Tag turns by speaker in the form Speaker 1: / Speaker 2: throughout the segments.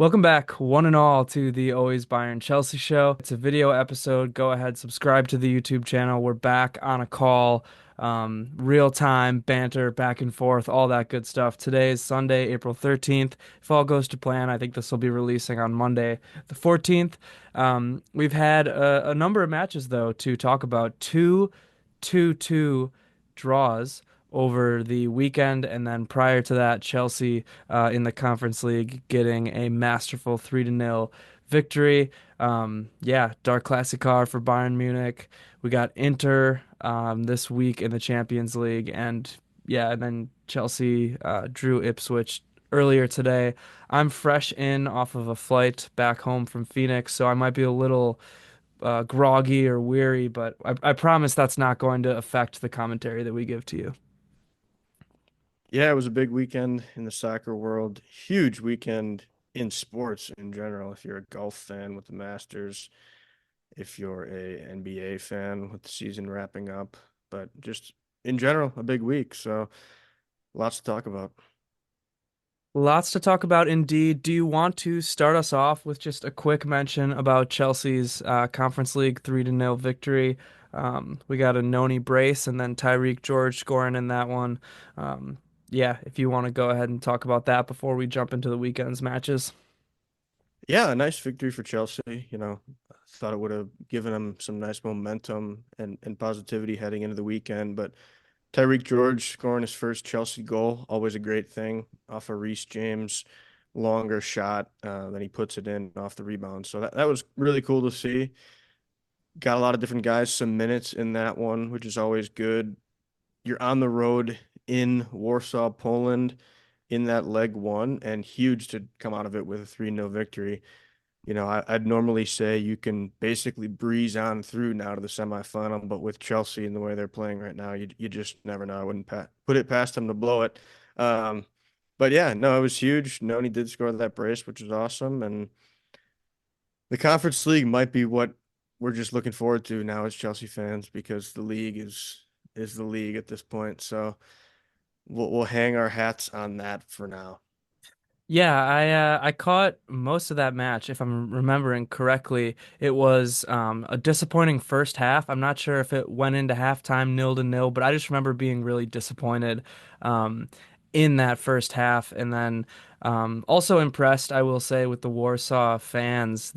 Speaker 1: Welcome back, one and all, to the Always Bayern Chelsea show. It's a video episode. Go ahead, subscribe to the YouTube channel. We're back on a call, real time banter, back and forth, all that good stuff. Today is Sunday, April 13th. If all goes to plan, I think this will be releasing on Monday, the 14th. We've had a number of matches, though, to talk about. Two draws over the weekend, and then prior to that, Chelsea in the Conference League getting a masterful 3-0 victory. Yeah, Dark Klassiker for Bayern Munich. We got Inter this week in the Champions League, and yeah, and then Chelsea drew Ipswich earlier today. I'm fresh in off of a flight back home from Phoenix, so I might be a little groggy or weary, but I promise that's not going to affect the commentary that we give to you.
Speaker 2: Yeah, it was a big weekend in the soccer world. Huge weekend in sports in general. If you're a golf fan with the Masters, if you're a NBA fan with the season wrapping up, but just in general, a big week. So lots to talk about.
Speaker 1: Lots to talk about indeed. Do you want to start us off with just a quick mention about Chelsea's Conference League 3-0 victory? We got a Noni brace and then Tyrique George scoring in that one. Yeah, if you want to go ahead and talk about that before we jump into the weekend's matches.
Speaker 2: Yeah, a nice victory for Chelsea. Thought it would have given them some nice momentum and positivity heading into the weekend, but Tyrique George scoring his first Chelsea goal, always a great thing off of Reece James, longer shot, then he puts it in off the rebound. So that was really cool to see. Got a lot of different guys some minutes in that one, which is always good. You're on the road in Warsaw, Poland in that leg one, and huge to come out of it with a 3-0 victory. I'd normally say you can basically breeze on through now to the semifinal, but with Chelsea and the way they're playing right now, you just never know. I wouldn't put it past them to blow it. Um, but yeah, no, it was huge. Noni did score that brace, which was awesome. And the Conference League might be what we're just looking forward to now as Chelsea fans because the league is the league at this point. So we'll hang our hats on that for now.
Speaker 1: Yeah, I caught most of that match, if I'm remembering correctly. It was a disappointing first half. I'm not sure if it went into halftime 0-0, but I just remember being really disappointed um, in that first half, and then also impressed, I will say, with the Warsaw fans.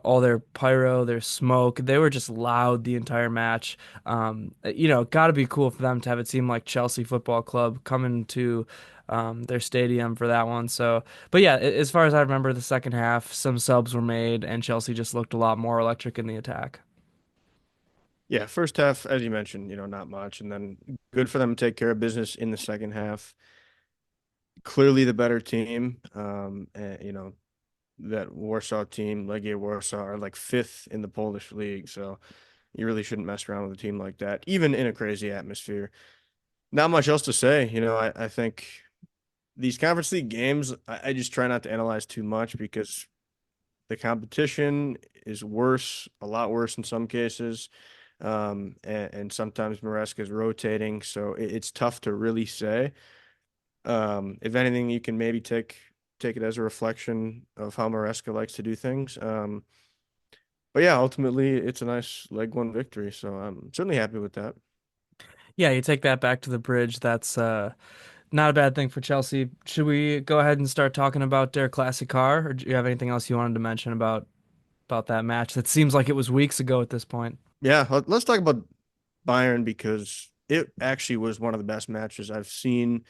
Speaker 1: All their pyro, their smoke, they were just loud the entire match. Got to be cool for them to have it seem like Chelsea Football Club coming to their stadium for that one. So, but yeah, as far as I remember, the second half, some subs were made, and Chelsea just looked a lot more electric in the attack.
Speaker 2: Yeah, first half, as you mentioned, not much, and then good for them to take care of business in the second half. Clearly the better team. And, that Warsaw team, Legia Warsaw, are like fifth in the Polish league, so you really shouldn't mess around with a team like that, even in a crazy atmosphere. Not much else to say. I think these Conference League games, I just try not to analyze too much because the competition is worse, a lot worse in some cases. And sometimes Maresca is rotating, so it's tough to really say. If anything, you can maybe take it as a reflection of how Maresca likes to do things. But yeah, ultimately, it's a nice leg one victory, so I'm certainly happy with that.
Speaker 1: Yeah, you take that back to the bridge. That's not a bad thing for Chelsea. Should we go ahead and start talking about their classic car, or do you have anything else you wanted to mention about that match? That seems like it was weeks ago at this point.
Speaker 2: Yeah, let's talk about Bayern because it actually was one of the best matches I've seen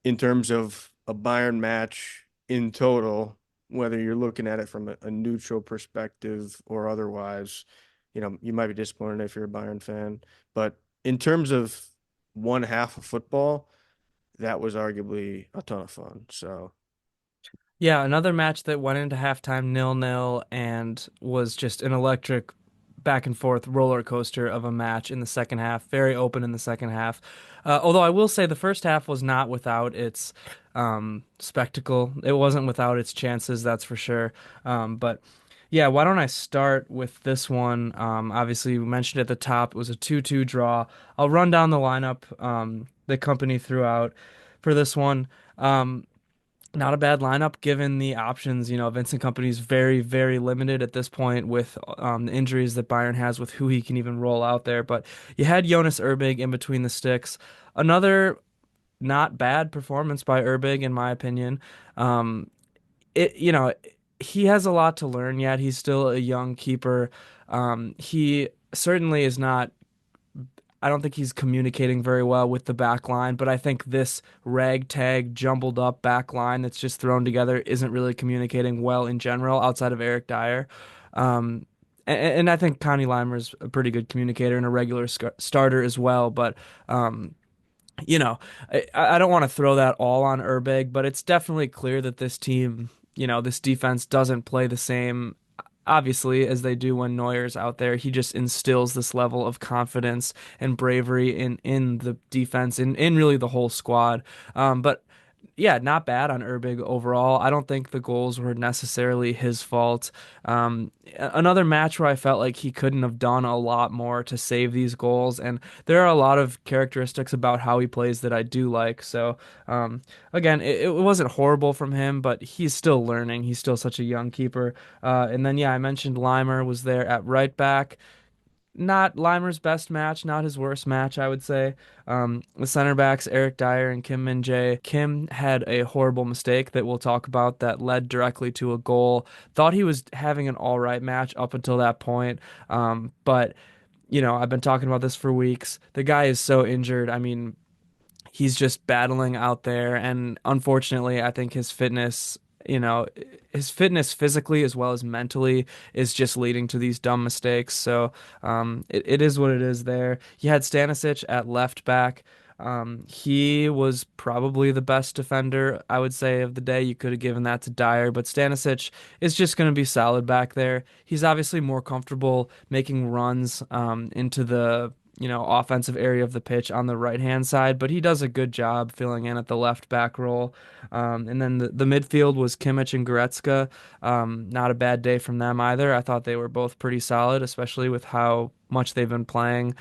Speaker 2: in terms of a Bayern match in total, whether you're looking at it from a neutral perspective or otherwise. You might be disappointed if you're a Bayern fan, but in terms of one half of football, that was arguably a ton of fun. So
Speaker 1: Yeah, another match that went into halftime 0-0 and was just an electric back and forth roller coaster of a match in the second half. Very open in the second half. Although I will say the first half was not without its spectacle. It wasn't without its chances, that's for sure. But yeah, why don't I start with this one? Obviously, we mentioned at the top it was a 2-2 draw. I'll run down the lineup the company threw out for this one. Um, Not a bad lineup given the options. Vincent Kompany's very, very limited at this point with the injuries that Bayern has with who he can even roll out there. But you had Jonas Erbig in between the sticks. Another not bad performance by Erbig, in my opinion. Um, it, you know, he has a lot to learn yet. He's still a young keeper. He certainly is not. I don't think he's communicating very well with the back line, but I think this ragtag, jumbled up back line that's just thrown together isn't really communicating well in general outside of Eric Dyer. Um, and I think Connie Limer's a pretty good communicator and a regular starter as well. But um, you know, I don't want to throw that all on Urbeg, but it's definitely clear that this team, this defense doesn't play the same, obviously, as they do when Neuer's out there. He just instills this level of confidence and bravery in the defense, in really the whole squad. But yeah, not bad on Urbig overall. I don't think the goals were necessarily his fault. Another match where I felt like he couldn't have done a lot more to save these goals, and there are a lot of characteristics about how he plays that I do like. So, again, it wasn't horrible from him, but he's still learning. He's still such a young keeper. And then, yeah, I mentioned Limer was there at right back. Not Limer's best match, not his worst match, I would say. The center backs, Eric Dyer and Kim Min Jae. Kim had a horrible mistake that we'll talk about that led directly to a goal. Thought he was having an all right match up until that point. But, I've been talking about this for weeks. The guy is so injured. I mean, he's just battling out there. And unfortunately, I think you know, his fitness physically as well as mentally is just leading to these dumb mistakes. So it is what it is there. You had Stanisic at left back. He was probably the best defender, I would say, of the day. You could have given that to Dyer, but Stanisic is just going to be solid back there. He's obviously more comfortable making runs into the offensive area of the pitch on the right hand side, but he does a good job filling in at the left back role. And then the midfield was Kimmich and Goretzka. Not a bad day from them either. I thought they were both pretty solid, especially with how much they've been playing.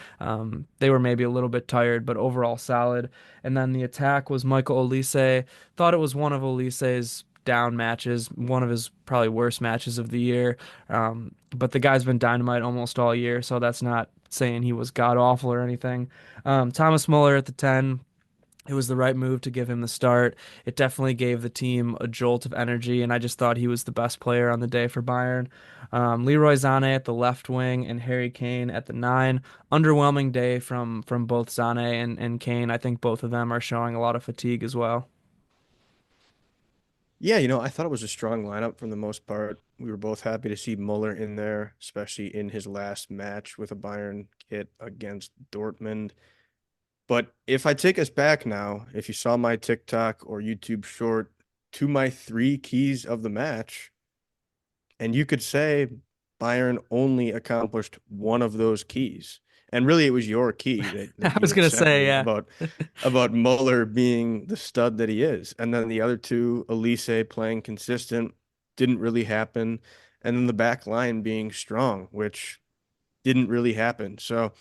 Speaker 1: They were maybe a little bit tired, but overall solid. And then the attack was Michael Olise. Thought it was one of Olise's down matches, one of his probably worst matches of the year. But the guy's been dynamite almost all year, so that's not saying he was god awful or anything. Thomas Muller at the 10. It was the right move to give him the start. It definitely gave the team a jolt of energy, and I just thought he was the best player on the day for Bayern. Leroy Sané at the left wing and Harry Kane at the 9. Underwhelming day from both Sané and Kane. I think both of them are showing a lot of fatigue as well.
Speaker 2: Yeah, I thought it was a strong lineup for the most part. We were both happy to see Muller in there, especially in his last match with a Bayern kit against Dortmund. But if I take us back now, if you saw my TikTok or YouTube short to my three keys of the match, and you could say Bayern only accomplished one of those keys. And really it was your key that
Speaker 1: I
Speaker 2: you
Speaker 1: was
Speaker 2: had
Speaker 1: gonna
Speaker 2: sent
Speaker 1: say,
Speaker 2: me
Speaker 1: yeah.
Speaker 2: about Muller being the stud that he is. And then the other two, Elise playing consistent, didn't really happen. And then the back line being strong, which didn't really happen. So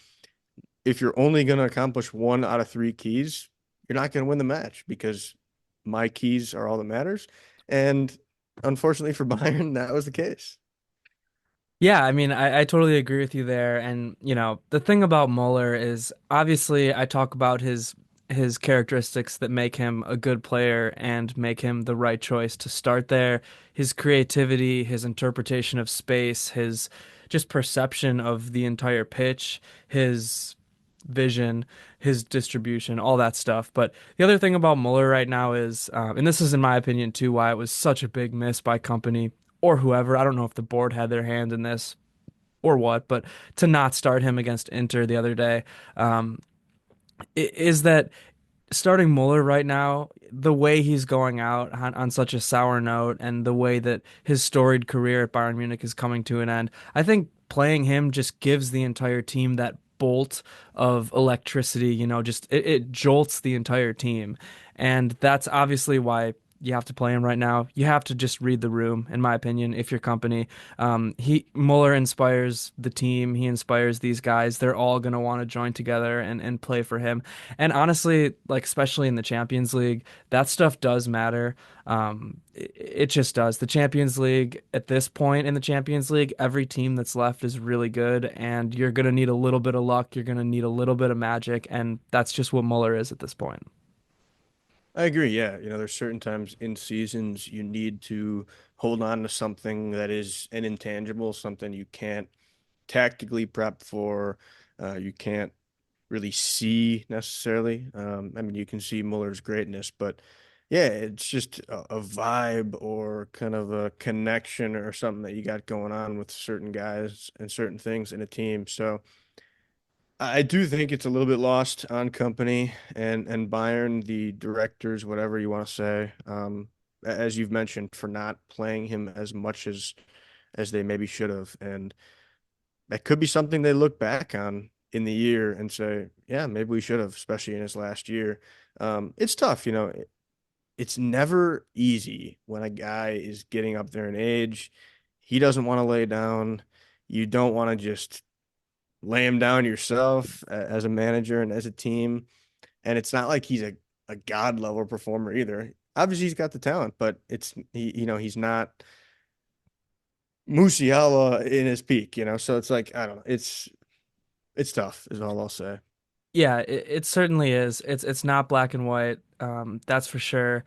Speaker 2: if you're only going to accomplish one out of three keys, you're not going to win the match because my keys are all that matters. And unfortunately for Bayern, that was the case.
Speaker 1: Yeah, I mean, I totally agree with you there. And, the thing about Mueller is obviously I talk about his characteristics that make him a good player and make him the right choice to start there. His creativity, his interpretation of space, his just perception of the entire pitch, his vision, his distribution, all that stuff. But the other thing about Mueller right now is, and this is in my opinion too, why it was such a big miss by company or whoever. I don't know if the board had their hand in this or what, but to not start him against Inter the other day, um, is that starting Mueller right now, the way he's going out on such a sour note and the way that his storied career at Bayern Munich is coming to an end, I think playing him just gives the entire team that bolt of electricity, just it jolts the entire team. And that's obviously why you have to play him right now. You have to just read the room, in my opinion, if you're company. He Mueller inspires the team. He inspires these guys. They're all gonna want to join together and play for him. And honestly, like especially in the Champions League, that stuff does matter. It just does. The Champions League, at this point in the Champions League, every team that's left is really good, and you're gonna need a little bit of luck. You're gonna need a little bit of magic, and that's just what Mueller is at this point.
Speaker 2: I agree. Yeah. There's certain times in seasons you need to hold on to something that is an intangible, something you can't tactically prep for, you can't really see necessarily. I mean, you can see Muller's greatness, but yeah, it's just a vibe or kind of a connection or something that you got going on with certain guys and certain things in a team. So I do think it's a little bit lost on company and Bayern, the directors, whatever you want to say. As you've mentioned, for not playing him as much as they maybe should have, and that could be something they look back on in the year and say, yeah, maybe we should have, especially in his last year. It's tough, it's never easy when a guy is getting up there in age. He doesn't want to lay down. You don't want to just lay him down yourself as a manager and as a team. And it's not like he's a god level performer either. Obviously, he's got the talent, but he's not Musiala in his peak, So it's like, I don't know. It's tough, is all I'll say.
Speaker 1: Yeah, it certainly is. It's not black and white. That's for sure.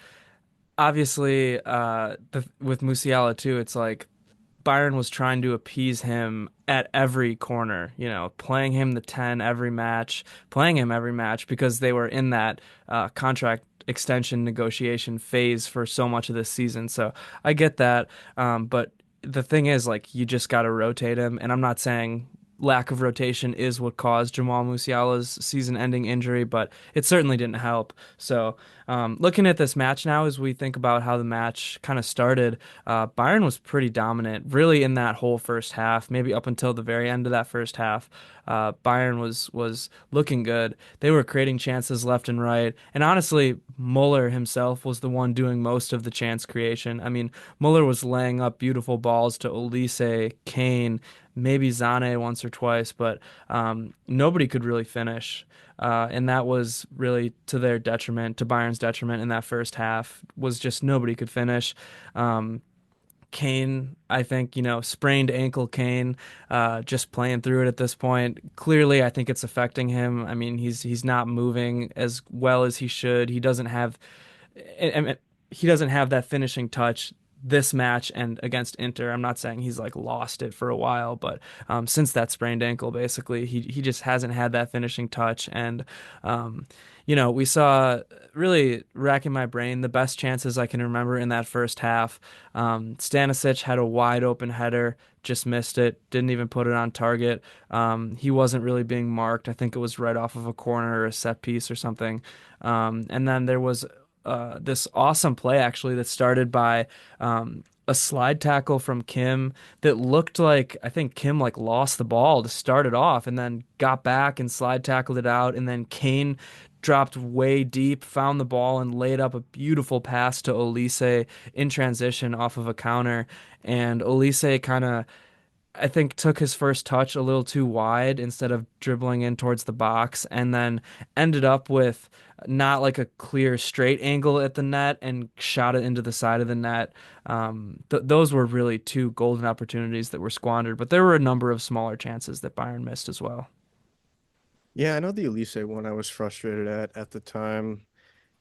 Speaker 1: Obviously, with Musiala too, it's like Bayern was trying to appease him at every corner, playing him the 10 every match because they were in that contract extension negotiation phase for so much of this season. So I get that. But the thing is, like, you just got to rotate him. And I'm not saying lack of rotation is what caused Jamal Musiala's season-ending injury, but it certainly didn't help. So, looking at this match now, as we think about how the match kind of started, Bayern was pretty dominant, really in that whole first half, maybe up until the very end of that first half. Bayern was looking good. They were creating chances left and right, and honestly, Muller himself was the one doing most of the chance creation. I mean, Muller was laying up beautiful balls to Olise, Kane, maybe Zane once or twice, but nobody could really finish. And that was really to their detriment, to Bayern's detriment in that first half, was just nobody could finish. Um, Kane, I think, sprained ankle Kane, just playing through it at this point. Clearly, I think it's affecting him. I mean, he's not moving as well as he should. He doesn't have that finishing touch this match and against Inter. I'm not saying he's like lost it for a while, but since that sprained ankle, basically, he just hasn't had that finishing touch. And um, we saw really racking my brain the best chances I can remember in that first half. Stanisic had a wide open header, just missed it, didn't even put it on target. He wasn't really being marked. I think it was right off of a corner or a set piece or something. And then there was this awesome play actually that started by a slide tackle from Kim that looked like I think Kim like lost the ball to start it off and then got back and slide tackled it out and then Kane dropped way deep, found the ball and laid up a beautiful pass to Olise in transition off of a counter and Olise kind of I think took his first touch a little too wide instead of dribbling in towards the box and then ended up with not like a clear straight angle at the net and shot it into the side of the net. Those were really two golden opportunities that were squandered, but there were a number of smaller chances that Bayern missed as well.
Speaker 2: Yeah, I know the Elise one I was frustrated at the time.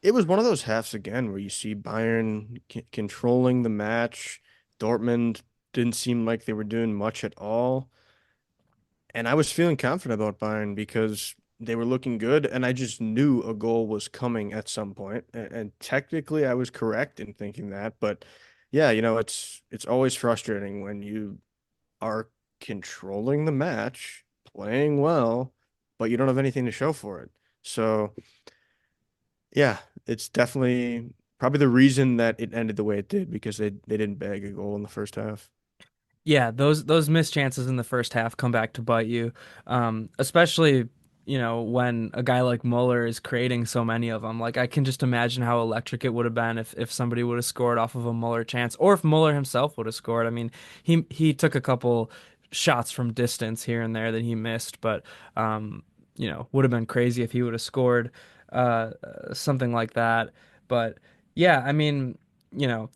Speaker 2: It was one of those halves again where you see Bayern controlling the match. Dortmund didn't seem like they were doing much at all. And I was feeling confident about Bayern because they were looking good, and I just knew a goal was coming at some point. And technically, I was correct in thinking that. But yeah, it's always frustrating when you are controlling the match, playing well, but you don't have anything to show for it. So yeah, it's definitely probably the reason that it ended the way it did because they didn't bag a goal in the first half.
Speaker 1: Yeah, those missed chances in the first half come back to bite you, especially. when a guy like Mueller is creating so many of them. Like I can just imagine how electric it would have been if somebody would have scored off of a Mueller chance, or if Mueller himself would have scored. I mean, he took a couple shots from distance here and there that he missed, but would have been crazy if he would have scored something like that. But yeah, I mean,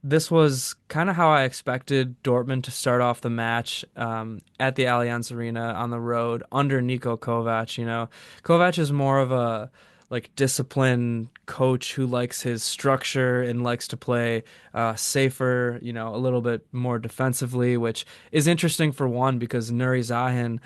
Speaker 1: this was kind of how I expected Dortmund to start off the match at the Allianz Arena on the road under Niko Kovac. Kovac is more of a like disciplined coach who likes his structure and likes to play safer, a little bit more defensively, which is interesting for one because Nuri Sahin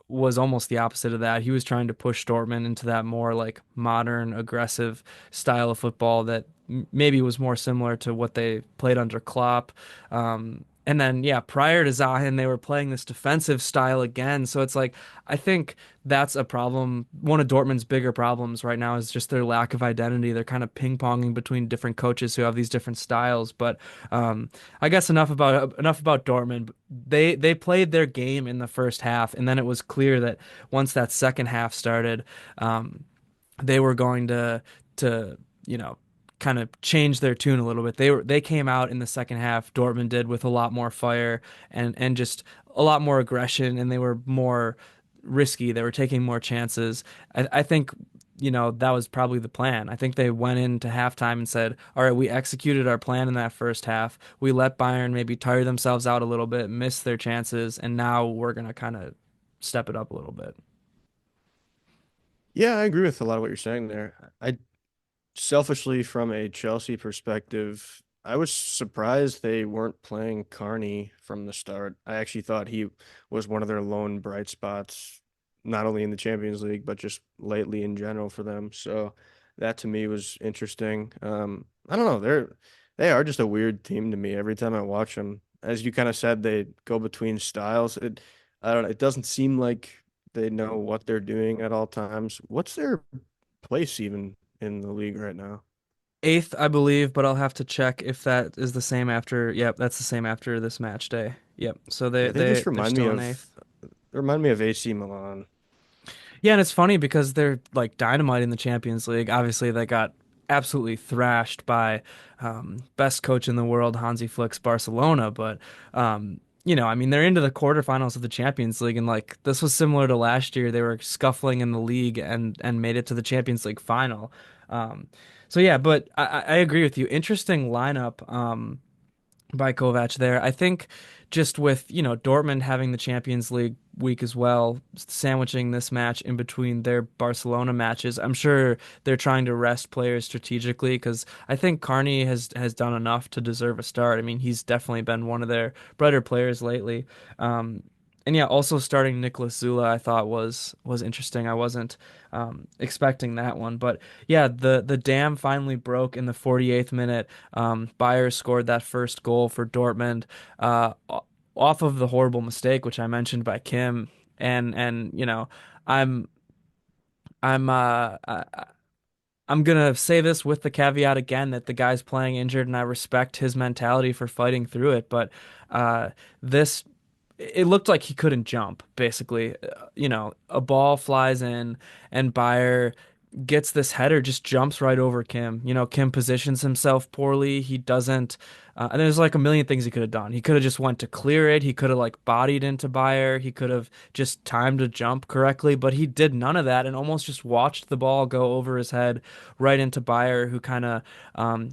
Speaker 1: was almost the opposite of that. He was trying to push Dortmund into that more like modern, aggressive style of football that maybe was more similar to what they played under Klopp. And then, yeah, prior to Zahin, they were playing this defensive style again. So it's like, I think that's a problem. One of Dortmund's bigger problems right now is just their lack of identity. They're kind of ping-ponging between different coaches who have these different styles. But I guess enough about Dortmund. They played their game in the first half, and then it was clear that once that second half started, um, they were going to you know kind of change their tune a little bit. They came out in the second half. Dortmund did with a lot more fire and just a lot more aggression, and they were more risky. They were taking more chances. I think that was probably the plan. I think they went into halftime and said, "All right, we executed our plan in that first half. We let Bayern maybe tire themselves out a little bit, miss their chances, and now we're gonna kind of step it up a little bit."
Speaker 2: Yeah, I agree with a lot of what you're saying there. I selfishly, from a Chelsea perspective, I was surprised they weren't playing Carney from the start. I actually thought he was one of their lone bright spots, not only in the Champions League, but just lately in general for them. So that to me was interesting. I don't know. They are just a weird team to me every time I watch them. As you kind of said, they go between styles. I don't know. It doesn't seem like they know what they're doing at all times. What's their place even in the league right now?
Speaker 1: Eighth, I believe, but I'll have to check if that is the same after. Yep, that's the same after this match day. Yep. So they
Speaker 2: Yeah, they
Speaker 1: they
Speaker 2: just
Speaker 1: they're
Speaker 2: remind me
Speaker 1: still in
Speaker 2: of
Speaker 1: eighth.
Speaker 2: they remind me of AC Milan.
Speaker 1: Yeah, and it's funny because they're like dynamite in the Champions League. Obviously, they got absolutely thrashed by best coach in the world, Hansi Flick's Barcelona. But I mean, they're into the quarterfinals of the Champions League, and like this was similar to last year. They were scuffling in the league and made it to the Champions League final. Um, so yeah, but I agree with you. Interesting lineup. By Kovac there. I think just with, Dortmund having the Champions League week as well, sandwiching this match in between their Barcelona matches, I'm sure they're trying to rest players strategically because I think Carney has done enough to deserve a start. I mean, he's definitely been one of their brighter players lately. And yeah, also starting Nicolas Zula, I thought was interesting. I wasn't expecting that one, but yeah, the dam finally broke in the 48th minute. Bayer scored that first goal for Dortmund off of the horrible mistake, which I mentioned by Kim, and I'm I'm uh I, I'm gonna say this with the caveat again that the guy's playing injured, and I respect his mentality for fighting through it, but this it looked like he couldn't jump, basically. A ball flies in, and Bayer gets this header, just jumps right over Kim. Kim positions himself poorly. He doesn't, and there's like a million things he could have done. He could have just went to clear it. He could have like bodied into Bayer. He could have just timed a jump correctly, but he did none of that and almost just watched the ball go over his head right into Bayer, who kind of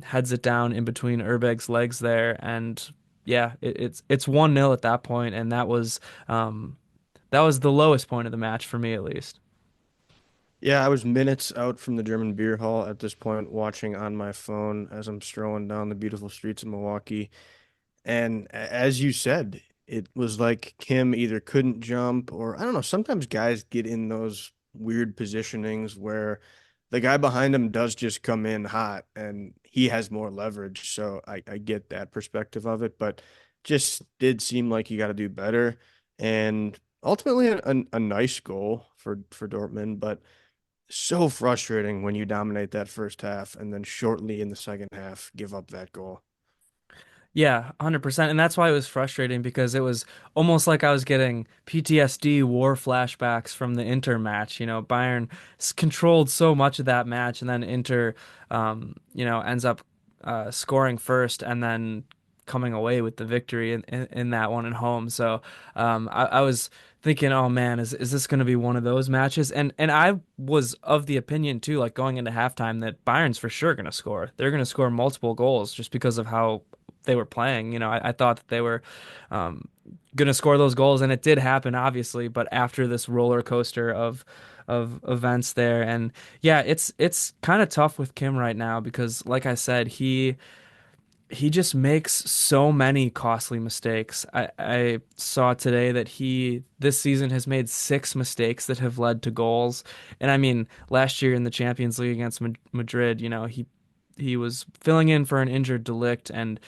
Speaker 1: heads it down in between Urbeg's legs there. And yeah, it's 1-0 at that point, and that was the lowest point of the match for me at least.
Speaker 2: Yeah, I was minutes out from the German beer hall at this point, watching on my phone as I'm strolling down the beautiful streets of Milwaukee. And as you said, it was like Kim either couldn't jump or I don't know. Sometimes guys get in those weird positionings where the guy behind him does just come in hot and he has more leverage. So I get that perspective of it, but just did seem like you got to do better. And ultimately, a nice goal for Dortmund, but so frustrating when you dominate that first half and then shortly in the second half give up that goal.
Speaker 1: Yeah, 100%. And that's why it was frustrating because it was almost like I was getting PTSD war flashbacks from the Inter match. Bayern controlled so much of that match, and then Inter, ends up scoring first and then coming away with the victory in that one at home. So I was thinking, oh man, is this going to be one of those matches? And I was of the opinion too, like going into halftime, that Bayern's for sure going to score. They're going to score multiple goals just because of how they were playing. I thought that they were um, going to score those goals, and it did happen, obviously. But after this roller coaster of events there, and yeah, it's kind of tough with Kim right now because, like I said, he just makes so many costly mistakes. I saw today that he this season has made 6 mistakes that have led to goals. And I mean, last year in the Champions League against Madrid, he was filling in for an injured Delict and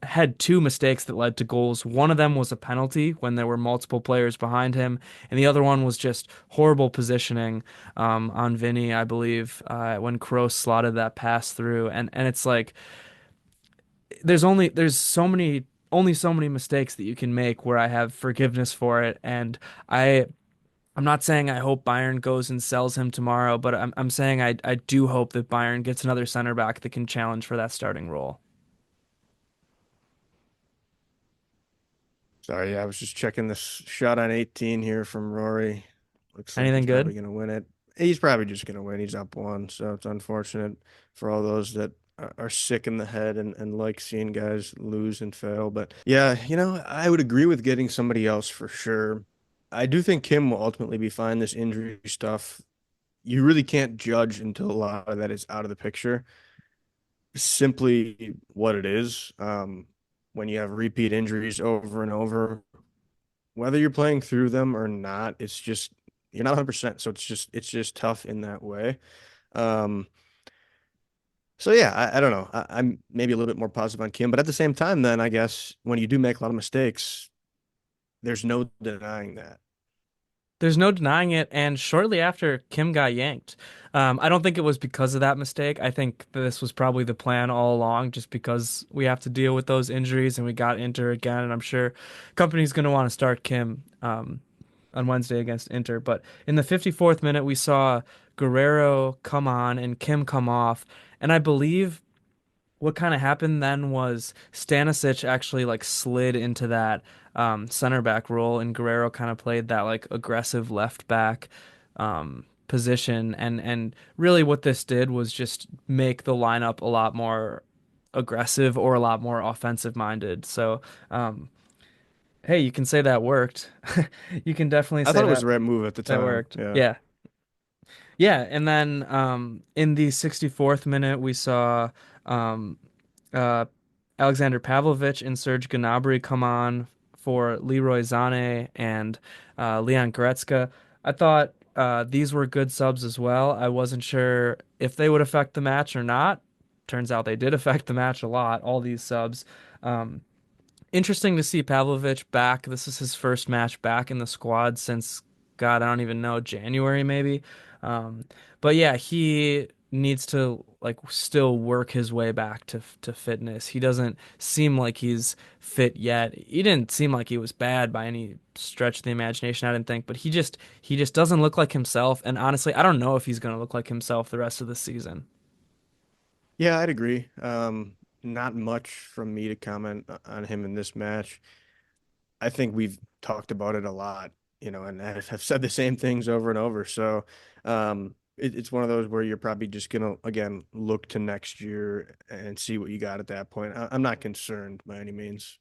Speaker 1: had 2 mistakes that led to goals. One of them was a penalty when there were multiple players behind him, and the other one was just horrible positioning on Vinny, I believe, when Kroos slotted that pass through. And it's like there's so many mistakes that you can make where I have forgiveness for it, and I. I'm not saying I hope Bayern goes and sells him tomorrow, but I'm saying I do hope that Bayern gets another center back that can challenge for that starting role.
Speaker 2: Sorry, yeah, I was just checking this shot on 18 here from Rory. Looks like
Speaker 1: Anything
Speaker 2: he's
Speaker 1: good?
Speaker 2: probably going to win it. He's probably just going to win. He's up one, so it's unfortunate for all those that are sick in the head and like seeing guys lose and fail. But yeah, I would agree with getting somebody else for sure. I do think Kim will ultimately be fine. This injury stuff, you really can't judge until a lot of that is out of the picture. Simply what it is. When you have repeat injuries over and over, whether you're playing through them or not, it's just you're not 100%. So it's just tough in that way. Um, so yeah, I don't know. I'm maybe a little bit more positive on Kim, but at the same time, then I guess when you do make a lot of mistakes, there's no denying that.
Speaker 1: There's no denying it. And shortly after, Kim got yanked. I don't think it was because of that mistake. I think this was probably the plan all along, just because we have to deal with those injuries and we got Inter again. And I'm sure company's going to want to start Kim on Wednesday against Inter. But in the 54th minute, we saw Guerrero come on and Kim come off. And I believe what kind of happened then was Stanisic actually like slid into that center back role, and Guerrero kind of played that like aggressive left back position. And really, what this did was just make the lineup a lot more aggressive or a lot more offensive minded. So, hey, you can say that worked. You can definitely
Speaker 2: I
Speaker 1: say
Speaker 2: thought it was
Speaker 1: that
Speaker 2: the right move at the
Speaker 1: that
Speaker 2: time.
Speaker 1: worked.
Speaker 2: Yeah.
Speaker 1: Yeah. Yeah, and then in the 64th minute, we saw um, uh, Alexander Pavlovich and Serge Gnabry come on for Leroy Sané and Leon Goretzka. I thought these were good subs as well. I wasn't sure if they would affect the match or not. Turns out they did affect the match a lot, all these subs. Um, Interesting to see Pavlovich back. This is his first match back in the squad since, God, I don't even know, January maybe. Um, but yeah, he needs to like still work his way back to fitness. He doesn't seem like he's fit yet. He didn't seem like he was bad by any stretch of the imagination, I didn't think, but he just doesn't look like himself. And honestly, I don't know if he's gonna look like himself the rest of the season.
Speaker 2: Yeah, I'd agree. Not much from me to comment on him in this match. I think we've talked about it a lot, and have said the same things over and over. So it's one of those where you're probably just gonna again look to next year and see what you got at that point. I'm not concerned by any means.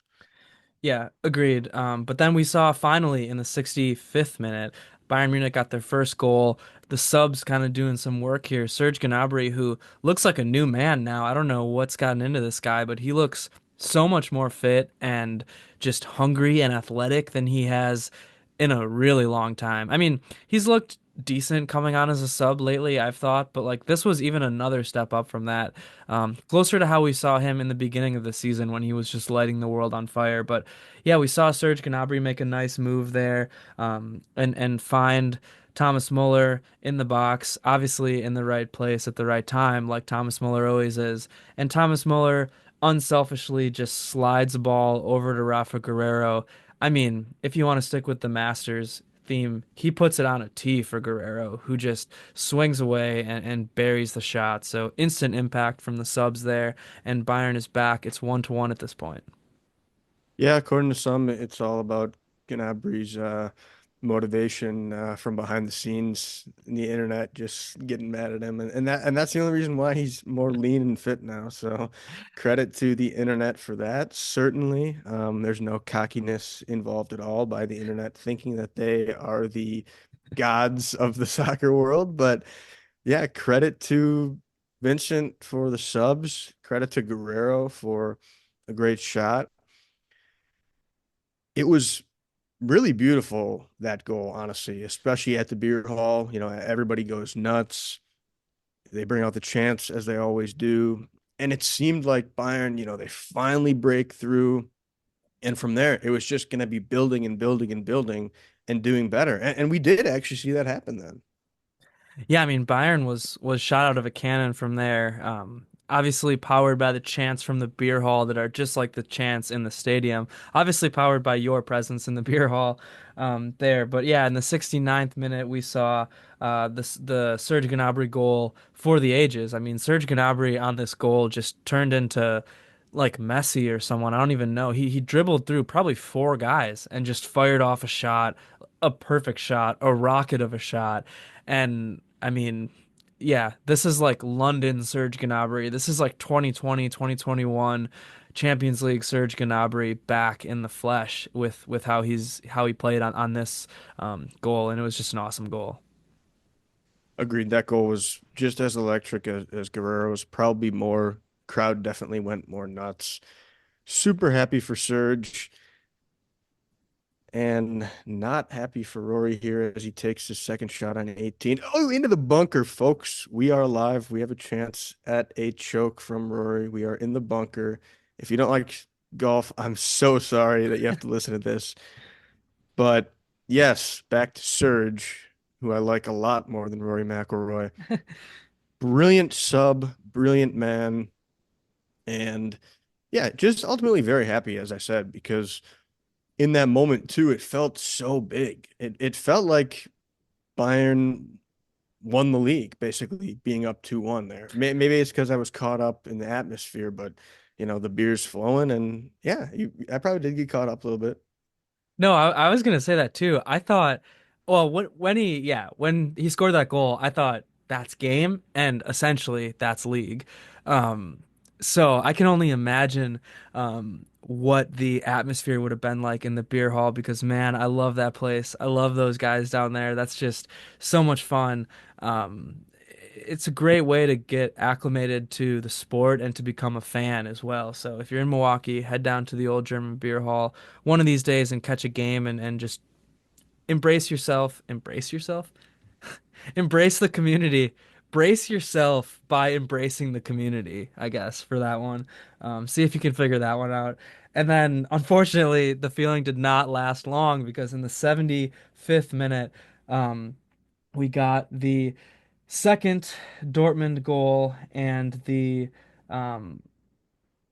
Speaker 1: Yeah, agreed. But then we saw finally in the 65th minute, Bayern Munich got their first goal. The subs kind of doing some work here. Serge Gnabry, who looks like a new man now. I don't know what's gotten into this guy, but he looks so much more fit and just hungry and athletic than he has in a really long time. I mean, he's looked decent coming on as a sub lately, I've thought, but like this was even another step up from that. Closer to how we saw him in the beginning of the season when he was just lighting the world on fire. But yeah, we saw Serge Gnabry make a nice move there, and find Thomas Muller in the box, obviously in the right place at the right time, like Thomas Muller always is. And Thomas Muller unselfishly just slides the ball over to Rafa Guerrero. I mean, if you want to stick with the Masters theme, he puts it on a tee for Guerrero, who just swings away and buries the shot. So instant impact from the subs there, and Bayern is back. It's 1-1 at this point.
Speaker 2: Yeah, according to some, it's all about Gnabry's motivation from behind the scenes in the internet, just getting mad at him, and that's the only reason why he's more lean and fit now. So, credit to the internet for that. Certainly, there's no cockiness involved at all by the internet thinking that they are the gods of the soccer world. But yeah, credit to Vincent for the subs. Credit to Guerrero for a great shot. It was really beautiful, that goal, honestly, especially at the beer hall. Everybody goes nuts. They bring out the chants as they always do. And it seemed like Bayern, they finally break through. And from there, it was just going to be building and building and building and doing better. And we did actually see that happen then.
Speaker 1: Yeah, I mean Bayern was shot out of a cannon from there. Obviously powered by the chants from the beer hall that are just like the chants in the stadium. Obviously powered by your presence in the beer hall there. But yeah, in the 69th minute we saw the Serge Gnabry goal for the ages. I mean Serge Gnabry on this goal just turned into like Messi or someone. I don't even know. He dribbled through probably four guys and just fired off a shot, a perfect shot, a rocket of a shot. And I mean, yeah, this is like London Serge Gnabry. This is like 2020, 2021 Champions League Serge Gnabry back in the flesh with how he played on this goal, and it was just an awesome goal.
Speaker 2: Agreed. That goal was just as electric as Guerrero's, probably more. Crowd definitely went more nuts. Super happy for Serge. And not happy for Rory here as he takes his second shot on 18. Oh, into the bunker, folks. We are alive. We have a chance at a choke from Rory. We are in the bunker. If you don't like golf, I'm so sorry that you have to listen to this. But yes, back to Serge, who I like a lot more than Rory McIlroy. Brilliant sub, brilliant man. And yeah, just ultimately very happy, as I said, because in that moment too, it felt so big. It felt like Bayern won the league, basically being up 2-1 there. Maybe it's because I was caught up in the atmosphere, but the beer's flowing, and yeah, I probably did get caught up a little bit.
Speaker 1: No, I was gonna say that too. I thought, well, when he scored that goal, I thought that's game, and essentially that's league. Um, so I can only imagine what the atmosphere would have been like in the beer hall because man, I love that place. I love those guys down there. That's just so much fun. It's a great way to get acclimated to the sport and to become a fan as well. So if you're in Milwaukee, head down to the old German beer hall one of these days and catch a game and just embrace yourself. Embrace yourself? Embrace the community. Brace yourself by embracing the community, I guess, for that one. See if you can figure that one out. And then, unfortunately, the feeling did not last long because in the 75th minute, um, we got the second Dortmund goal and um,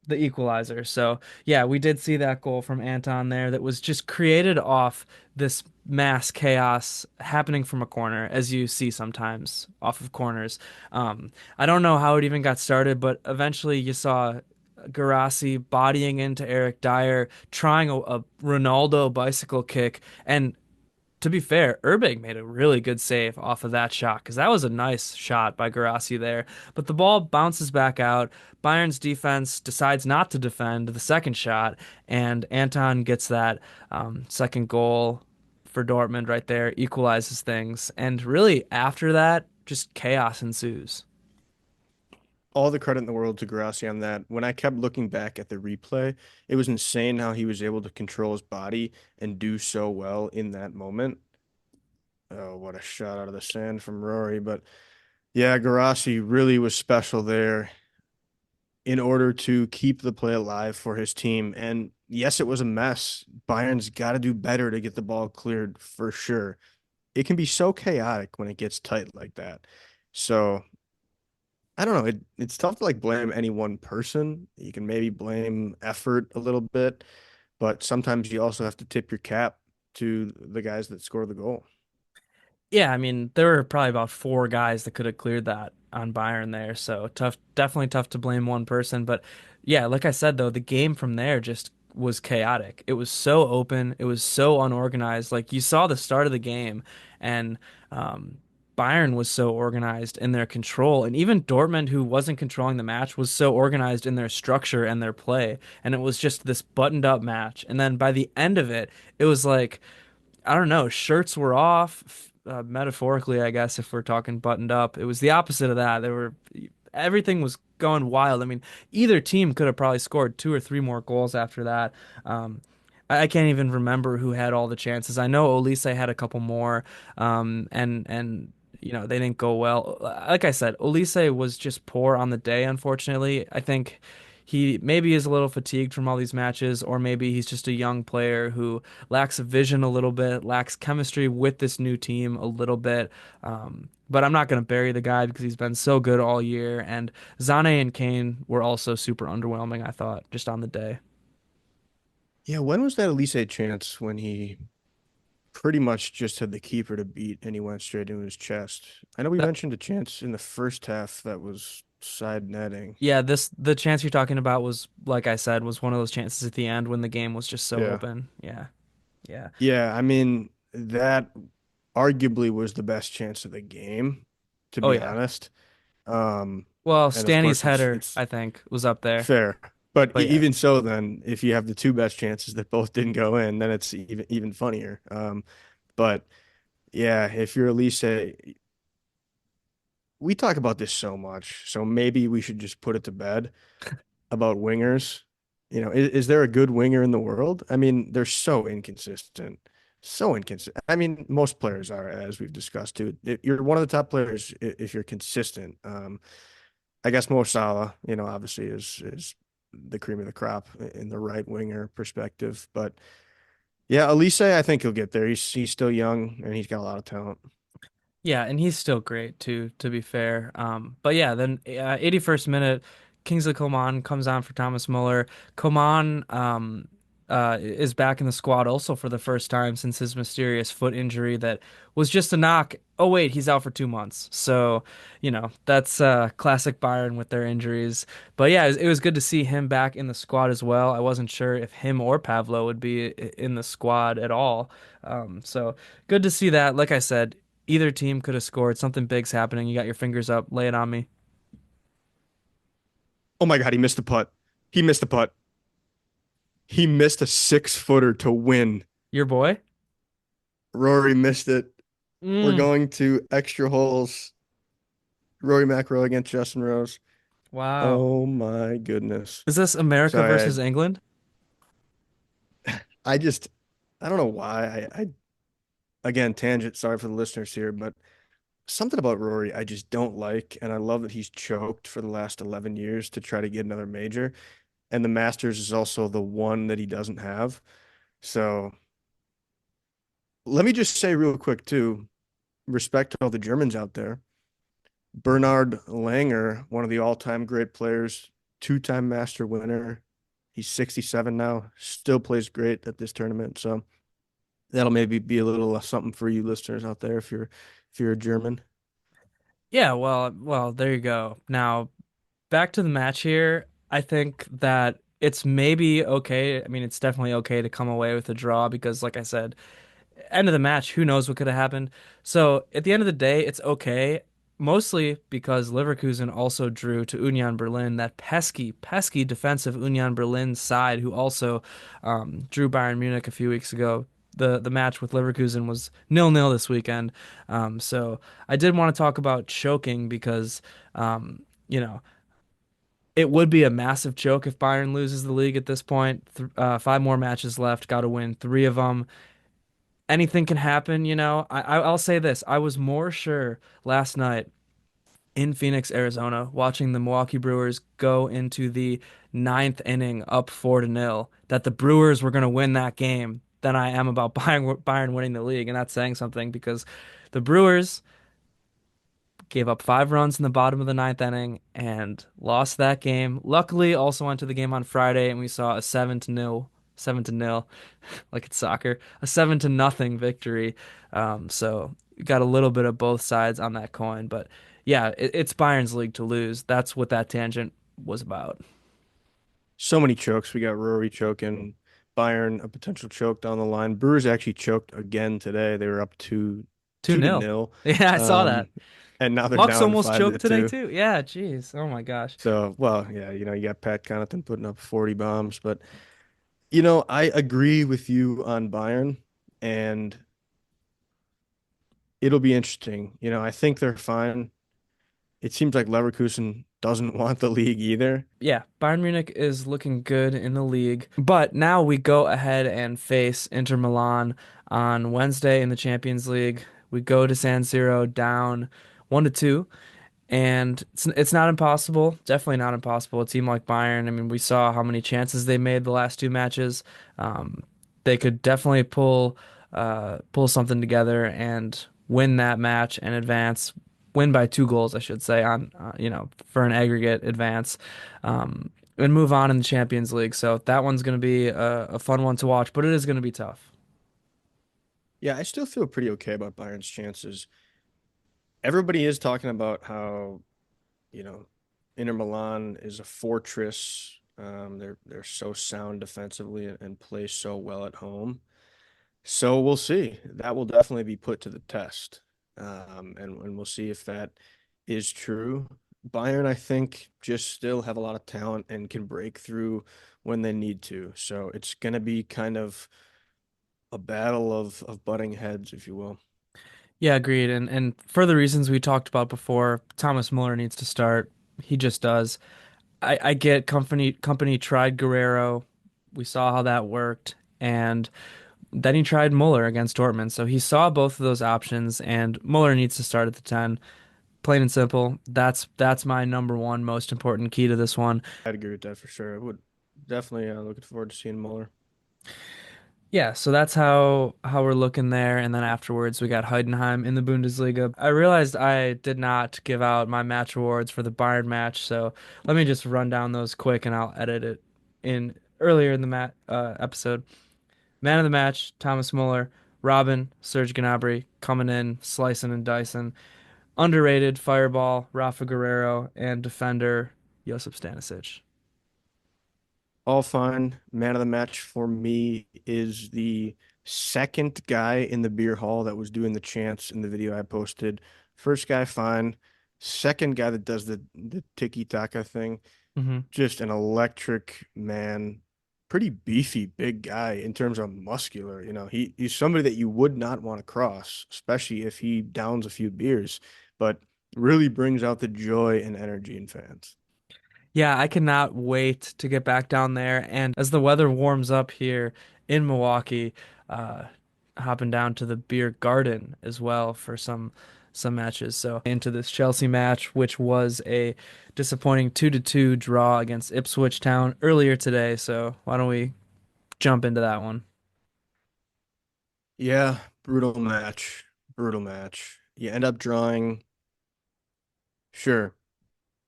Speaker 1: the equalizer. So yeah, we did see that goal from Anton there that was just created off this mass chaos happening from a corner, as you see sometimes off of corners. I don't know how it even got started, but eventually you saw Garassi bodying into Eric Dyer, trying a Ronaldo bicycle kick, and to be fair, Urbig made a really good save off of that shot because that was a nice shot by Guirassy there. But the ball bounces back out. Bayern's defense decides not to defend the second shot, and Anton gets that second goal for Dortmund right there, equalizes things. And really, after that, just chaos ensues.
Speaker 2: All the credit in the world to Grassi on that. When I kept looking back at the replay, it was insane how he was able to control his body and do so well in that moment. Oh, what a shot out of the sand from Rory. But yeah, Garassi really was special there in order to keep the play alive for his team. And yes, it was a mess. Bayern's got to do better to get the ball cleared for sure. It can be so chaotic when it gets tight like that. So I don't know. It's tough to like blame any one person. You can maybe blame effort a little bit, but sometimes you also have to tip your cap to the guys that score the goal.
Speaker 1: Yeah, I mean, there were probably about four guys that could have cleared that on Bayern there. So tough, definitely tough to blame one person. But yeah, like I said, though, the game from there just was chaotic. It was so open. It was so unorganized. Like you saw the start of the game, and um, Bayern was so organized in their control. And even Dortmund, who wasn't controlling the match, was so organized in their structure and their play. And it was just this buttoned up match. And then by the end of it, it was like, I don't know, shirts were off, metaphorically, I guess, if we're talking buttoned up. It was the opposite of that. Everything was going wild. I mean, either team could have probably scored two or three more goals after that. Um, I can't even remember who had all the chances. I know Olise had a couple more, and they didn't go well. Like I said, Olise was just poor on the day, unfortunately. I think he maybe is a little fatigued from all these matches, or maybe he's just a young player who lacks a vision a little bit, lacks chemistry with this new team a little bit. But I'm not going to bury the guy because he's been so good all year. And Zane and Kane were also super underwhelming, I thought, just on the day.
Speaker 2: Yeah, when was that Elise chance when he pretty much just had the keeper to beat and he went straight into his chest? I know we
Speaker 1: That,
Speaker 2: mentioned a chance in the first half that was side netting.
Speaker 1: yeah, the chance you're talking about was, like I said, was one of those chances at the end when the game was just so
Speaker 2: Yeah.
Speaker 1: open. Yeah, yeah.
Speaker 2: Yeah, I mean, that arguably was the best chance of the game, to
Speaker 1: Oh
Speaker 2: be
Speaker 1: yeah.
Speaker 2: honest. Um,
Speaker 1: Well,
Speaker 2: and of
Speaker 1: Stanny's
Speaker 2: course
Speaker 1: header,
Speaker 2: it's
Speaker 1: I think, was up there.
Speaker 2: fair. But
Speaker 1: But yeah,
Speaker 2: even so, then if you have the two best chances that both didn't go in, then it's even funnier. But yeah, if you're Elise, we talk about this so much, so maybe we should just put it to bed about wingers. Is there a good winger in the world? I mean, they're so inconsistent. So inconsistent. I mean, most players are, as we've discussed too. You're one of the top players if you're consistent. I guess Mo Salah, obviously is the cream of the crop in the right winger perspective. But yeah, Elise, I think he'll get there. He's still young and he's got a lot of talent.
Speaker 1: yeah, and he's still great too, to be fair. But yeah, then 81st minute, Kingsley Coman comes on for Thomas Muller. Coman is back in the squad also for the first time since his mysterious foot injury that was just a knock. Oh wait, he's out for 2 months. So, that's classic Bayern with their injuries. But yeah, it was good to see him back in the squad as well. I wasn't sure if him or Pavlo would be in the squad at all. So good to see that. Like I said, either team could have scored. Something big's happening. You got your fingers up. Lay it on me.
Speaker 2: Oh my God, he missed the putt. He missed the putt. He missed a 6-footer to win.
Speaker 1: Your boy?
Speaker 2: Rory missed it. We're
Speaker 1: Mm,
Speaker 2: going to extra holes. Rory McIlroy against Justin Rose.
Speaker 1: wow.
Speaker 2: Oh my goodness.
Speaker 1: Is this America
Speaker 2: Sorry,
Speaker 1: versus England?
Speaker 2: I just I don't know why. I again tangent, sorry for the listeners here, but something about Rory I just don't like. And I love that he's choked for the last 11 years to try to get another major. And the Masters is also the one that he doesn't have. So let me just say real quick too, respect to all the Germans out there. Bernard Langer, one of the all-time great players, two-time master winner. He's 67 now, still plays great at this tournament. So that'll maybe be a little something for you listeners out there if you're a German.
Speaker 1: Yeah, well, there you go. Now, back to the match here. I think that it's maybe okay. I mean, it's definitely okay to come away with a draw because, like I said, end of the match, who knows what could have happened. So at the end of the day, it's okay. Mostly because Leverkusen also drew to Union Berlin, that pesky, pesky defensive Union Berlin side, who also drew Bayern Munich a few weeks ago. The match with Leverkusen was 0-0 this weekend. So I did want to talk about choking because, um, you know, it would be a massive choke if Bayern loses the league at this point. Five more matches left, got to win three of them. Anything can happen, you know. I'll say this: I was more sure last night in Phoenix, Arizona, watching the Milwaukee Brewers go into the ninth inning up 4-0, that the Brewers were going to win that game than I am about Bayern winning the league, and that's saying something because the Brewers gave up 5 runs in the bottom of the ninth inning and lost that game. Luckily, also went to the game on Friday and we saw a 7-0, like it's soccer, a 7-0 victory. So you got a little bit of both sides on that coin, but yeah, it's Bayern's league to lose. That's what that tangent was about.
Speaker 2: So many chokes. We got Rory choking, Bayern a potential choke down the line. Brewers actually choked again today. They were up 2 to
Speaker 1: 2-0.
Speaker 2: nil.
Speaker 1: Yeah, I saw that.
Speaker 2: Um, and now they're
Speaker 1: Bucks
Speaker 2: down
Speaker 1: almost
Speaker 2: 5 to
Speaker 1: choked today
Speaker 2: 2.
Speaker 1: too. Yeah, jeez. Oh my gosh.
Speaker 2: So, well, yeah, you got Pat Connaughton putting up 40 bombs, but I agree with you on Bayern, and it'll be interesting. I think they're fine. It seems like Leverkusen doesn't want the league either.
Speaker 1: Yeah, Bayern Munich is looking good in the league. But now we go ahead and face Inter Milan on Wednesday in the Champions League. We go to San Siro down 1-2. And it's not impossible, definitely not impossible. A team like Bayern, I mean, we saw how many chances they made the last two matches. Um, they could definitely pull something together and win that match and advance, win by 2 goals, I should say, on for an aggregate advance, and move on in the Champions League. So that one's going to be a fun one to watch, but it is going to be tough.
Speaker 2: Yeah, I still feel pretty okay about Bayern's chances. Everybody is talking about how, you know, Inter Milan is a fortress. They're so sound defensively and play so well at home. So we'll see. That will definitely be put to the test. And we'll see if that is true. Bayern, I think, just still have a lot of talent and can break through when they need to. So it's going to be kind of a battle of butting heads, if you will.
Speaker 1: Yeah, agreed. And for the reasons we talked about before, Thomas Muller needs to start. He just does. I get company tried Guerrero. We saw how that worked, and then he tried Muller against Dortmund. So he saw both of those options, and Muller needs to start at the 10. Plain and simple. That's my number one most important key to this one.
Speaker 2: I'd agree with that for sure. I would definitely looking forward to seeing Muller.
Speaker 1: Yeah, so that's how we're looking there, and then afterwards we got Heidenheim in the Bundesliga. I realized I did not give out my match awards for the Bayern match, so let me just run down those quick, and I'll edit it in earlier in the episode. Man of the match, Thomas Muller. Robin, Serge Gnabry coming in, slicing and dicing. Underrated, Fireball, Rafa Guerrero, and defender, Josip Stanisic.
Speaker 2: All fine. Man of the match for me is the second guy in the beer hall that was doing the chants in the video I posted. First guy, fine. Second guy that does the tiki taka thing,
Speaker 1: Hmm.
Speaker 2: just an electric man, pretty beefy, big guy in terms of muscular. He's somebody that you would not want to cross, especially if he downs a few beers, but really brings out the joy and energy in fans.
Speaker 1: Yeah, I cannot wait to get back down there. And as the weather warms up here in Milwaukee, uh, hopping down to the beer garden as well for some matches. So into this Chelsea match, which was a disappointing 2-2 draw against Ipswich Town earlier today. So why don't we jump into that one?
Speaker 2: Yeah, brutal match. Brutal match. You end up drawing. Sure.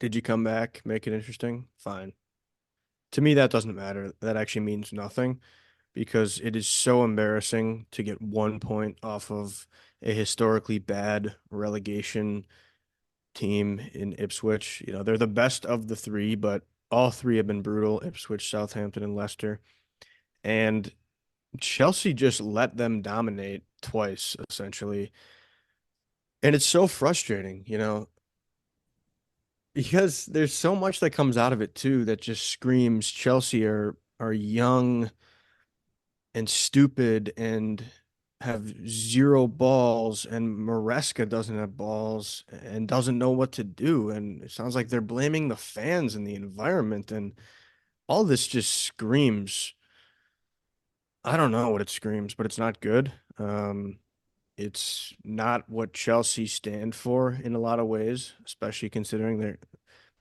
Speaker 2: Did you come back, make it interesting? Fine. To me, that doesn't matter. That actually means nothing because it is so embarrassing to get 1 point off of a historically bad relegation team in Ipswich. They're the best of the three, but all three have been brutal: Ipswich, Southampton, and Leicester. And Chelsea just let them dominate twice, essentially. And it's so frustrating, because there's so much that comes out of it too that just screams Chelsea are young and stupid and have zero balls, and Maresca doesn't have balls and doesn't know what to do. And it sounds like they're blaming the fans and the environment, and all this just screams. I don't know what it screams, but it's not good. It's not what Chelsea stand for in a lot of ways, especially considering they're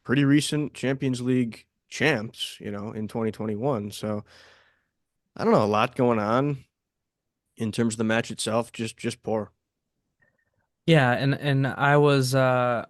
Speaker 2: pretty recent Champions League champs, in 2021. So I don't know, a lot going on in terms of the match itself, just poor.
Speaker 1: Yeah, and I was on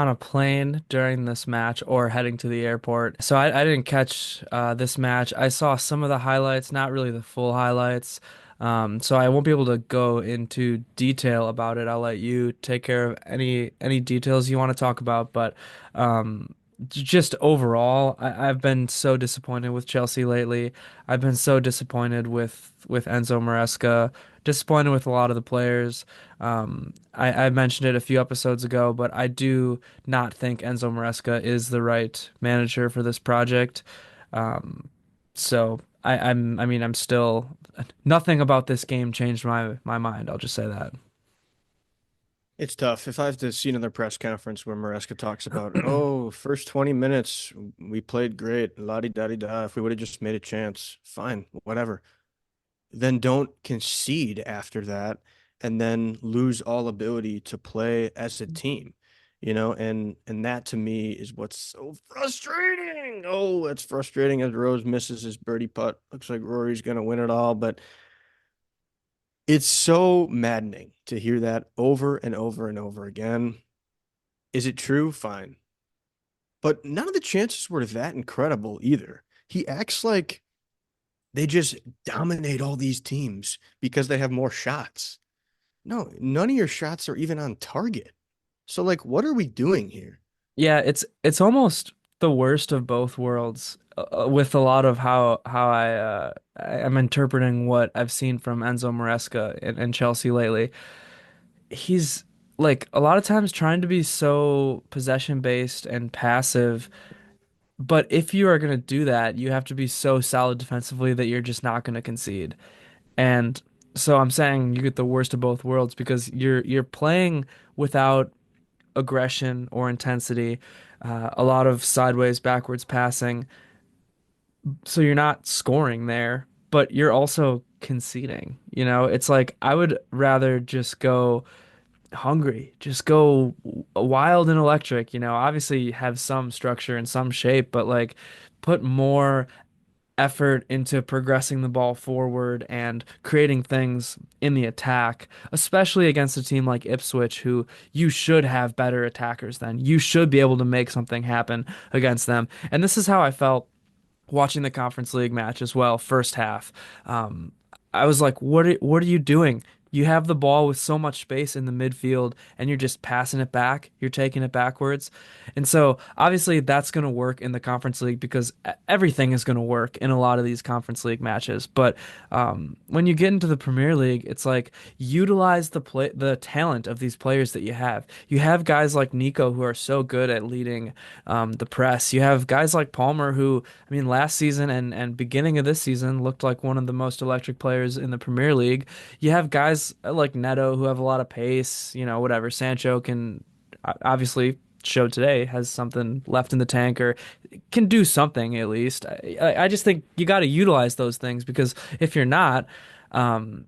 Speaker 1: a plane during this match or heading to the airport. So I didn't catch this match. I saw some of the highlights, not really the full highlights. So I won't be able to go into detail about it. I'll let you take care of any details you want to talk about, but um just overall, I've been so disappointed with Chelsea lately. I've been so disappointed with Enzo Maresca, disappointed with a lot of the players. I mentioned it a few episodes ago, but I do not think Enzo Maresca is the right manager for this project. Um, so I mean, I'm still nothing about this game changed my mind. I'll just say that.
Speaker 2: It's tough. If I have to see another press conference where Maresca talks about, oh, first 20 minutes, we played great, la-di-da-di-da. If we would have just made a chance, fine, whatever. Then don't concede after that and then lose all ability to play as a team, and that to me is what's so frustrating. Oh, it's frustrating as Rose misses his birdie putt. Looks like Rory's gonna win it all, but it's so maddening to hear that over and over and over again. Is it true? Fine. But none of the chances were that incredible either. He acts like they just dominate all these teams because they have more shots. No, none of your shots are even on target. So, like, what are we doing here?
Speaker 1: Yeah, it's almost the worst of both worlds with a lot of how I am interpreting what I've seen from Enzo Maresca and Chelsea lately. He's like a lot of times trying to be so possession based and passive, but if you are going to do that, you have to be so solid defensively that you're just not going to concede. And so I'm saying you get the worst of both worlds because you're playing without aggression or intensity, a lot of sideways, backwards passing. So you're not scoring there, but you're also conceding. It's like I would rather just go hungry, just go wild and electric. Obviously have some structure and some shape, but like put more effort into progressing the ball forward and creating things in the attack, especially against a team like Ipswich, who you should have better attackers than. You should be able to make something happen against them. And this is how I felt watching the Conference League match as well, first half. Um, I was like, what are you doing? You have the ball with so much space in the midfield and you're just passing it back. You're taking it backwards. And so obviously that's going to work in the Conference League because everything is going to work in a lot of these Conference League matches. But when you get into the Premier League, it's like utilize the talent of these players that you have. You have guys like Nico who are so good at leading the press. You have guys like Palmer who, I mean, last season and beginning of this season looked like one of the most electric players in the Premier League. You have guys like Neto who have a lot of pace, whatever. Sancho can obviously showed today has something left in the tank or can do something at least. I just think you got to utilize those things because if you're not, um,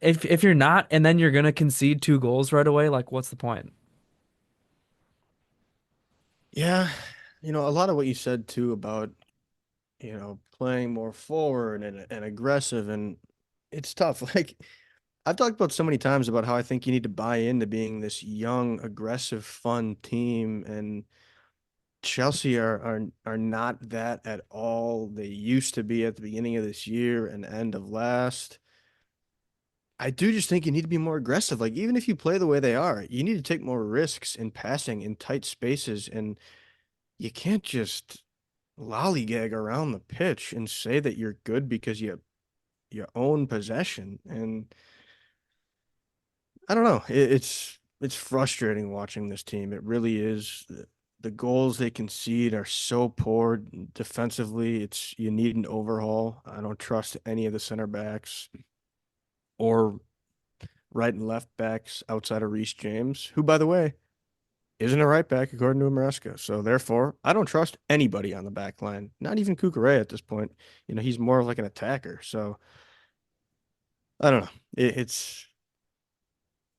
Speaker 1: if you're not, and then you're gonna concede two goals right away, like what's the point?
Speaker 2: Yeah, a lot of what you said too about, playing more forward and aggressive, and it's tough. Like, I've talked about so many times about how I think you need to buy into being this young, aggressive, fun team, and Chelsea are not that at all. They used to be at the beginning of this year and end of last. I do just think you need to be more aggressive. Like, even if you play the way they are, you need to take more risks in passing in tight spaces, and you can't just lollygag around the pitch and say that you're good because you own possession. And I don't know. It's frustrating watching this team. It really is. The goals they concede are so poor defensively. It's you need an overhaul. I don't trust any of the center backs or right and left backs outside of Reece James, who, by the way, isn't a right back according to Maresca. So therefore, I don't trust anybody on the back line. Not even Cucurella at this point. He's more of like an attacker. So I don't know. It's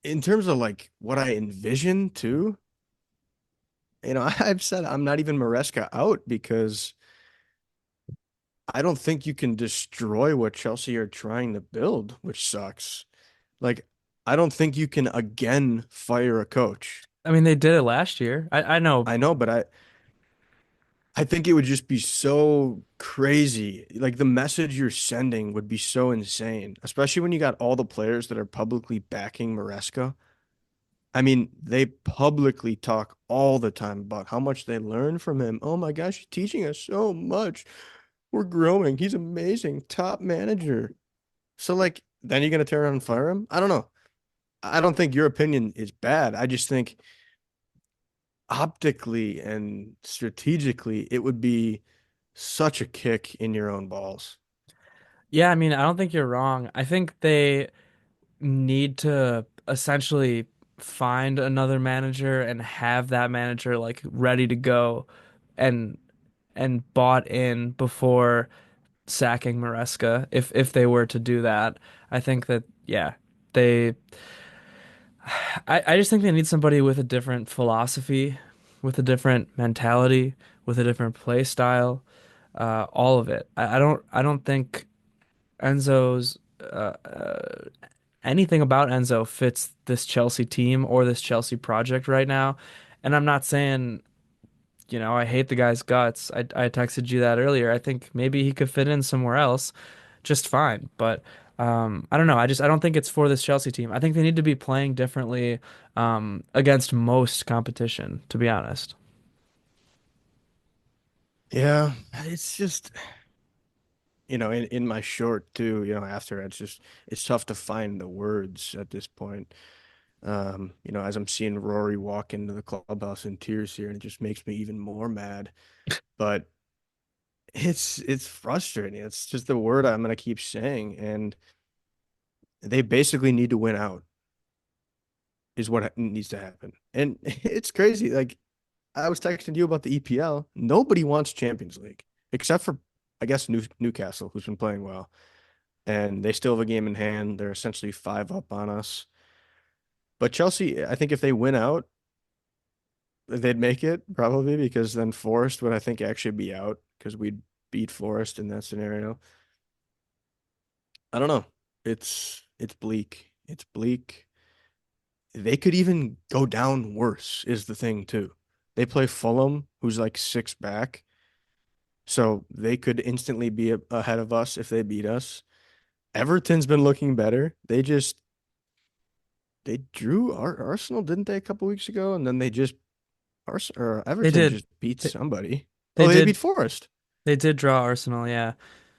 Speaker 2: in terms of like what I envision too. I've said I'm not even Maresca out because I don't think you can destroy what Chelsea are trying to build, which sucks. Like, I don't think you can again fire a coach.
Speaker 1: I mean, they did it last year. I know.
Speaker 2: I know, but I think it would just be so crazy. Like the message you're sending would be so insane, especially when you got all the players that are publicly backing Maresca. I mean, they publicly talk all the time about how much they learn from him. Oh my gosh, he's teaching us so much. We're growing. He's amazing, top manager. So like, then you're gonna turn around and fire him? I don't know. I don't think your opinion is bad. I just think optically and strategically, it would be such a kick in your own balls.
Speaker 1: Yeah, I mean, I don't think you're wrong. I think they need to essentially find another manager and have that manager like ready to go and bought in before sacking Maresca if they were to do that. I think that yeah, they I just think they need somebody with a different philosophy, with a different mentality, with a different play style, all of it. I don't think Enzo's anything about Enzo fits this Chelsea team or this Chelsea project right now. And I'm not saying, I hate the guy's guts. I texted you that earlier. I think maybe he could fit in somewhere else just fine. But I don't know. I don't think it's for this Chelsea team. I think they need to be playing differently against most competition, to be honest.
Speaker 2: Yeah, it's just, in my short too, after it's tough to find the words at this point. As I'm seeing Rory walk into the clubhouse in tears here, and it just makes me even more mad. But it's frustrating. It's just the word I'm gonna keep saying, and they basically need to win out is what needs to happen. And it's crazy. Like I was texting you about the EPL. Nobody wants Champions League except for, I guess, Newcastle, who's been playing well, and they still have a game in hand. They're essentially five up on us. But Chelsea, I think if they win out, they'd make it probably because then Forest would, I think, actually be out because we'd beat Forest in that scenario. I don't know. It's bleak. It's bleak. They could even go down worse, is the thing too. They play Fulham, who's like six back, so they could instantly be ahead of us if they beat us. Everton's been looking better. They drew Arsenal, didn't they, a couple weeks ago? And then or
Speaker 1: They
Speaker 2: Everton
Speaker 1: did.
Speaker 2: just beat
Speaker 1: They,
Speaker 2: somebody.
Speaker 1: they
Speaker 2: Oh, they beat
Speaker 1: did.
Speaker 2: Forest.
Speaker 1: They did draw Arsenal. Yeah.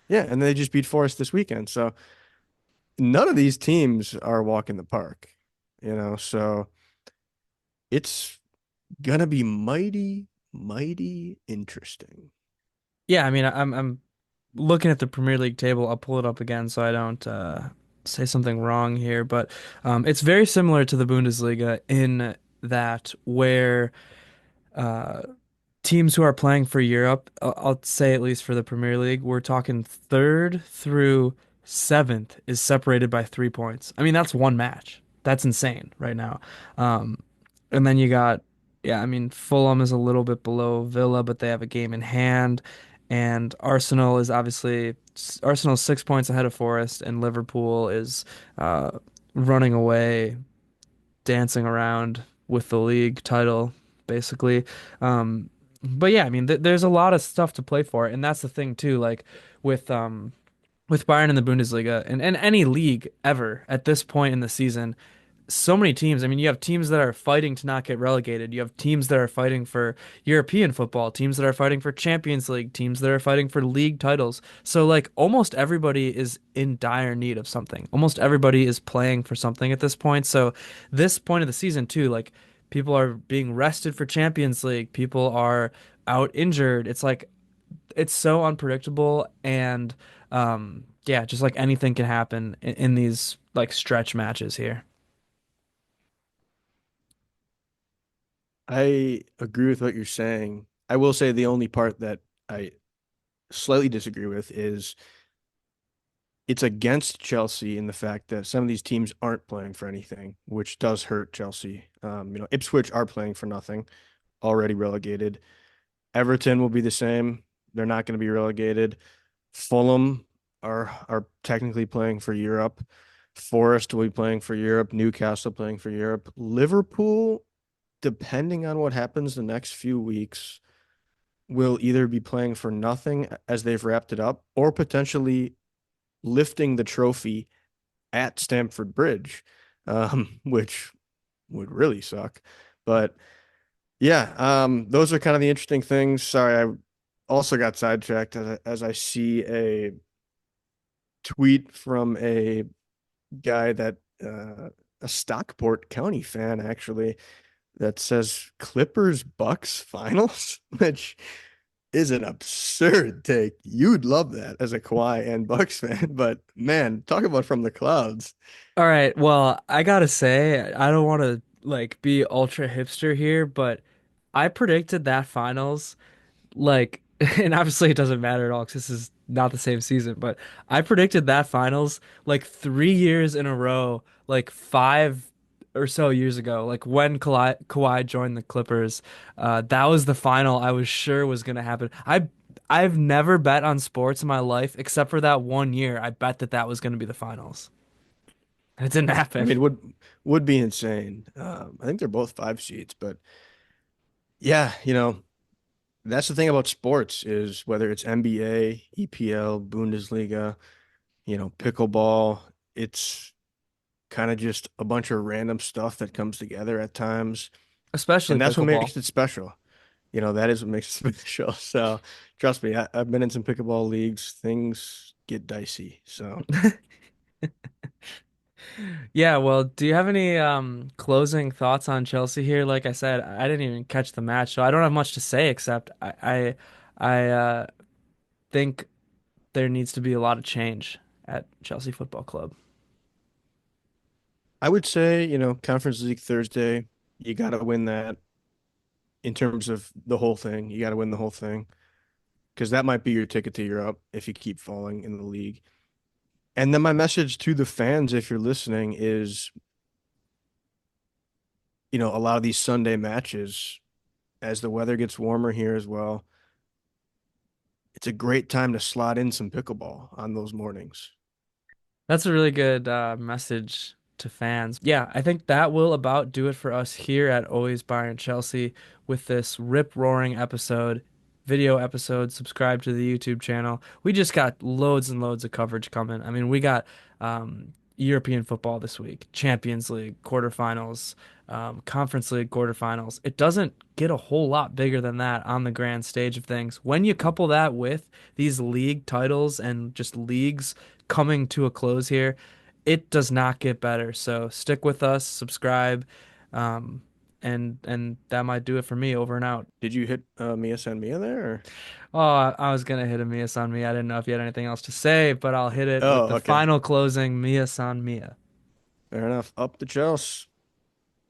Speaker 2: Yeah, and they just beat Forest this weekend. So none of these teams are walking the park, so it's gonna be mighty, mighty interesting.
Speaker 1: Yeah. I mean, I'm looking at the Premier League table. I'll pull it up again so I don't say something wrong here. But it's very similar to the Bundesliga in that where uh, teams who are playing for Europe, I'll say at least for the Premier League, we're talking third through seventh is separated by 3 points. I mean, that's one match. That's insane right now. Um, and then you got, yeah, I mean, Fulham is a little bit below Villa, but they have a game in hand. And Arsenal is obviously, Arsenal's 6 points ahead of Forest, and Liverpool is uh, running away, dancing around with the league title, basically. But yeah, I mean, there's a lot of stuff to play for, and that's the thing too. Like with with Bayern in the Bundesliga and any league ever at this point in the season, so many teams. I mean, you have teams that are fighting to not get relegated. You have teams that are fighting for European football, teams that are fighting for Champions League, teams that are fighting for league titles. So, like, almost everybody is in dire need of something. Almost everybody is playing for something at this point. So, this point of the season, too, like, people are being rested for Champions League, people are out injured. It's like, it's so unpredictable and, yeah, just like anything can happen in these like stretch matches here.
Speaker 2: I agree with what you're saying. I will say the only part that I slightly disagree with is it's against Chelsea in the fact that some of these teams aren't playing for anything, which does hurt Chelsea. Ipswich are playing for nothing, already relegated. Everton will be the same. They're not going to be relegated. Fulham are technically playing for Europe. Forest will be playing for Europe, Newcastle playing for Europe. Liverpool, depending on what happens the next few weeks, will either be playing for nothing as they've wrapped it up or potentially lifting the trophy at Stamford Bridge, which would really suck. But yeah, those are kind of the interesting things. Sorry, I also got sidetracked as I see a tweet from a guy that a Stockport County fan actually that says Clippers Bucks finals, which is an absurd take. You'd love that as a Kawhi and Bucks fan, but man, talk about from the clouds.
Speaker 1: All right, well, I gotta say, I don't want to like be ultra hipster here, but I predicted that finals like, and obviously it doesn't matter at all because this is not the same season, but I predicted that finals like 3 years in a row, like 5 or so years ago, like when Kawhi joined the Clippers. That was the final I was sure was gonna happen. I've never bet on sports in my life except for that one year. I bet that that was gonna be the finals. And it didn't
Speaker 2: I
Speaker 1: happen.
Speaker 2: mean, would be insane. I think they're both five seeds, but yeah, that's the thing about sports is whether it's NBA, EPL, Bundesliga, pickleball, it's kind of just a bunch of random stuff that comes together at times.
Speaker 1: Especially
Speaker 2: And that's what
Speaker 1: pickleball.
Speaker 2: makes it special. That is what makes it special. So trust me, I've been in some pickleball leagues. Things get dicey. So
Speaker 1: Yeah, well, do you have any closing thoughts on Chelsea here? Like I said, I didn't even catch the match, so I don't have much to say except I think there needs to be a lot of change at Chelsea Football Club.
Speaker 2: I would say, Conference League Thursday, you got to win that in terms of the whole thing. You got to win the whole thing because that might be your ticket to Europe if you keep falling in the league. And then my message to the fans, if you're listening, is, a lot of these Sunday matches, as the weather gets warmer here as well, it's a great time to slot in some pickleball on those mornings.
Speaker 1: That's a really good message to fans. Yeah, I think that will about do it for us here at Always Bayern Chelsea with this rip-roaring episode, video episode. Subscribe to the YouTube channel. We just got loads and loads of coverage coming. I mean, we got European football this week, Champions League quarterfinals, Conference League quarterfinals. It doesn't get a whole lot bigger than that on the grand stage of things. When you couple that with these league titles and just leagues coming to a close here, it does not get better. So stick with us, subscribe, um, and that might do it for me. Over and out.
Speaker 2: Did you hit Mia San Mia there? Or?
Speaker 1: Oh, I was gonna hit a Mia San Mia. I didn't know if you had anything else to say, but I'll hit it with
Speaker 2: Oh,
Speaker 1: the
Speaker 2: okay.
Speaker 1: final closing Mia San Mia.
Speaker 2: Fair enough. Up the Chelsea.